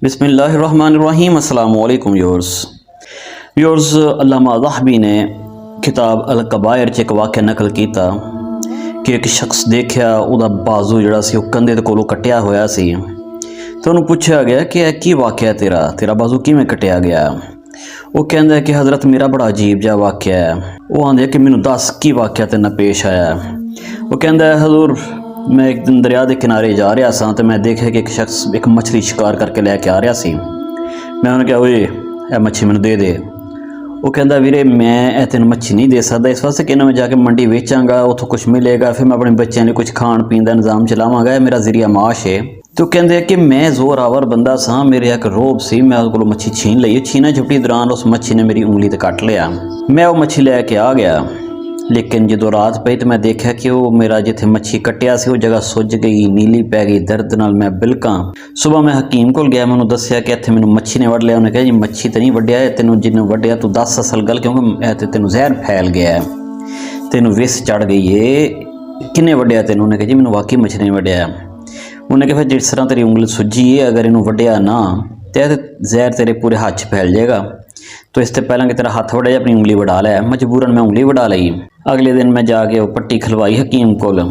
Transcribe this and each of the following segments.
बिस्मिल्लाहिर्रहमानिर्रहीम अस्सलाम वालेकुम व्यूअर्स अल्लामा ज़हबी ने किताब अल कबायर च एक वाक़या नकल किया कि एक शख्स देखा उहदा बाजू जिहड़ा सी ओह कंधे दे कोलों कट्टिया होया सी तो उन्होंने पूछा गया कि यह की वाक़या तेरा बाजू किवें कट्टिया गया। वो कहता है कि हज़रत मेरा बड़ा अजीब जिहा वाक़या है। वो आंदे कि मैनू दस की वाक़या तेरे नाल पेश आया। वो कहता है हजूर मैं एक दिन दरिया के किनारे जा रहा सा तो मैं देखा कि एक शख्स एक मछली शिकार करके लैके आ रहा सी। मैं उन्हें कहा ओए यह मच्छी मैनू दे दे। वो कहता वीरे मैं तेन मच्छी नहीं दे सकता इस वास्ते कि मैं जाके मंडी वेचांगा उतों कुछ मिलेगा फिर मैं अपने बच्चों लिए कुछ खाण पीन का निज़ाम चलावांगा यह मेरा जरिया माश है। तो कहते कि मैं जोरावर बंदा सा मेरे एक रोब सी मैं उस को मच्छी छीन ली। छीना झपटी दौरान उस मच्छी ने मेरी उंगली तो कट लिया। मैं वो मच्छी लैके आ गया लेकिन जो रात पई तो मैं देखा कि वो मेरा जिथे मच्छी कट्टिया सी वो जगह सुज गई नीली पै गई दर्द नाल मैं बिलका। सुबह मैं हकीम को गया मैं दसिया कि इत्थे मैनू मच्छी ने वढ़ लिया। उन्हें कहा जी मच्छी तो नहीं वढ़िया है तेनों जिन्हें वढ़िया तू दस असल गल क्योंकि तेनों जहर फैल गया है तेनों विस चढ़ गई है किन्ने वढ़िया तेनों। उन्हें कहा जी मैनू वाकई मच्छी ने वढ़िया। उन्हें कहा फिर जिस तरह तेरी उंगली सुजी है अगर इनू वढ़िया ना तो जहर तेरे पूरे हाथ च फैल जाएगा तो इससे पहला कि तेरा हाथ वढ़िया अपनी उंगली वढ़ा लिया। मजबूरन मैं उंगली वढ़ा ली। अगले दिन मैं जाके वो पट्टी खलवाई हकीम कोल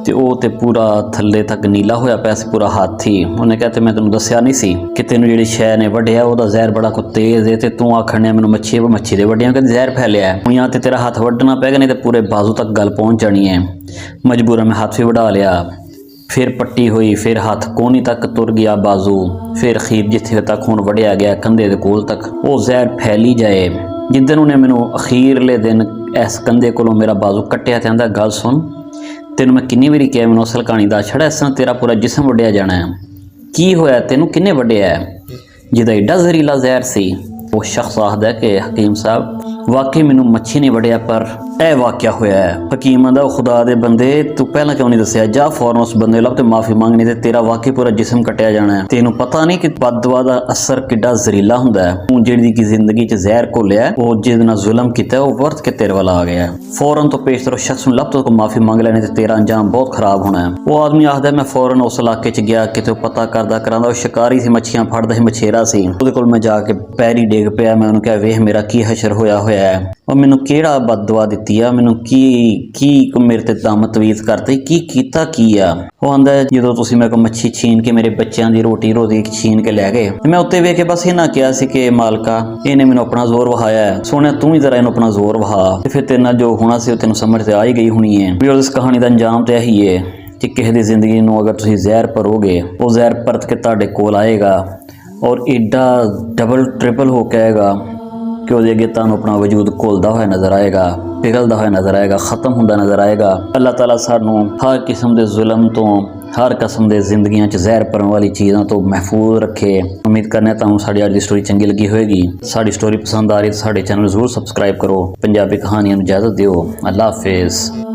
ते वो ते पूरा थल्ले तक नीला होया पिया सी पूरा हाथी। उन्हें कहते मैं तेनों दस्या नहीं सी कि तेनों जिहड़ी शै ने वढ़िया उहदा जहर बड़ा को तेज़ है ते तू आखने मैनूं मच्छी दे वढ़िया कि जहर फैलिया है या तो तेरा हाथ वढ़ना पेगा नहीं तो पूरे बाजू तक गल पहुँच जानी है। मजबूरन मैं हाथ भी वढ़ा लिया। फिर पट्टी हुई फिर हाथ कोनी तक तुर गया बाजू फिर खीर जिथे तक हुण वढ़िया गया कंधे दे कोल तक वो जहर फैली जाए। जिदन उन्हें मैनू अखीरले दिन इस कंधे कोलों मेरा बाजू कट्टिया तो आंदा गल सुन तेनों मैं किन्नी वारी कहा मैनू असल कहानी दस छड़ा इस तरह तेरा पूरा जिसम वढ़िया जाना है की होया तेनों किन्ने वढ़िया है जिहदा एडा जहरीला जहर सी। वो शख्स आखदा कि हकीम साहब वाकई मैनू मच्छी नहीं वढ़िया पर यह वाक़या होया है। हकीम आंदा खुदा दे बंदे तू पहला क्यों नहीं दस्या जा फौरन उस बंदे लभ ते माफ़ी मंगनी ते तेरा वाकई पूरा जिसम कट्टिया जाना है। तेनू पता नहीं कि बददुआ दा असर किड्डा जहरीला हुंदा है। तू जिहड़ी की जिंदगी च जहर घोलिया वो जिहदे नाल जुल्म कीता वो वर्त के तेरे वाला आ गया है। फौरन तो पेश तेरे शख्स नूं लभ तो माफ़ी मंग लैनी ते तेरा अंजाम बहुत खराब होना है। वो आदमी आखदा मैं फौरन उस इलाके च गया किते पता करदा करांदा शिकारी सी मच्छियां फड़दा सी मछेरा सी उहदे कोल मैं जाके पैरी डेग पिया। मैं उन्हें कहा वेख मेरा की हशर होया है और मैनू किहड़ा बददुआ दित्ती आ मैनू की मेरे ते दम तवीज़ करते की कीता की आ। वो आंदा जो तुसीं मेरे को मच्छी छीन के मेरे बच्चों की रोटी छीन के लै गए मैं उत्ते वेख के बस इन्हां कहा सी कि मालका इन्हें मैनू अपना जोर वहाया है सोने तू ही जरा इन्हूं अपना जोर वहा ते फिर तेरे नाल जो होना सी तेनों समझ ते आ ही गई होनी है। भी उस कहानी का अंजाम तो यही है कि किसी की जिंदगी नूं अगर तुसीं जहर भरोगे वो जहर परत के तुहाडे कोल आएगा और एडा डबल ट्रिपल हो के आएगा कि वो अगे तुहानूं अपना वजूद घुलदा होया नज़र आएगा पिघलदा होया नज़र आएगा ख़त्म हुंदा नज़र आएगा। अल्लाह ताला सानूं हर किस्म के जुल्म तो हर किस्म के जिंदगियां च जहर भरन वाली चीज़ों तो महफूज रखे। उम्मीद करने तुहानूं साडी अज दी स्टोरी चंगी लगी होएगी। साडी स्टोरी पसंद आ रही तो साडे चैनल जरूर सबसक्राइब करो। पंजाबी कहानियां नूं इजाज़त दिओ। अल्लाह हाफिज़।